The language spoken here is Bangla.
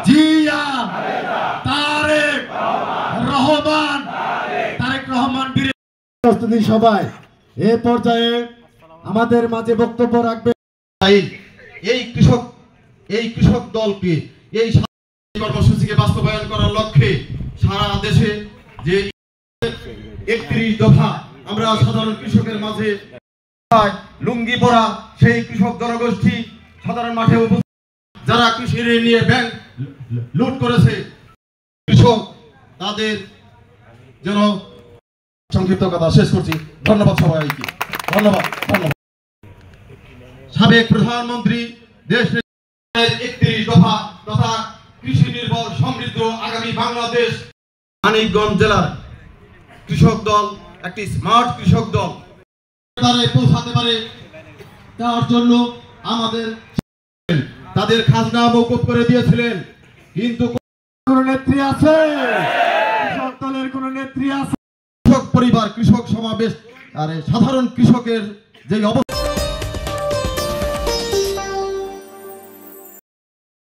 জিয়া তারেক রহমান প্রস্তুতি সভায় এ পর্যায়ে আমাদের মাঝে বক্তব্য রাখবে এই কৃষক দলকে এই কর্মসূচিকে বাস্তবায়ন করার লক্ষ্যে সারা দেশে যে 31 দফা আমরা সাধারণ কৃষকের মাঝে লুঙ্গি পরা সেই কৃষক জনগোষ্ঠী সাধারণ মাঠে যারা কৃষি ঋণ নিয়ে ব্যাংক লুট করেছে কৃষক তাদের যেন সংক্ষিপ্ত কথা শেষ করছি। ধন্যবাদ সবাইকে। ধন্যবাদ। সাবেক প্রধানমন্ত্রী দেশ 31 দফা তথা কৃষি নির্ভর সমৃদ্ধ আগামী বাংলাদেশ মানিকগঞ্জ জেলার কৃষক দল একটি স্মার্ট কৃষক দল পৌঁছাতে পারে তার জন্য আমাদের তাদের খাজনা মওকুফ করে দিয়েছিলেন, কিন্তু কোন নেত্রী আছে? কৃষক দলের কোন নেত্রী আছে? কৃষক পরিবার, কৃষক সমাবেশ আর সাধারণ কৃষকের যে অবস্থা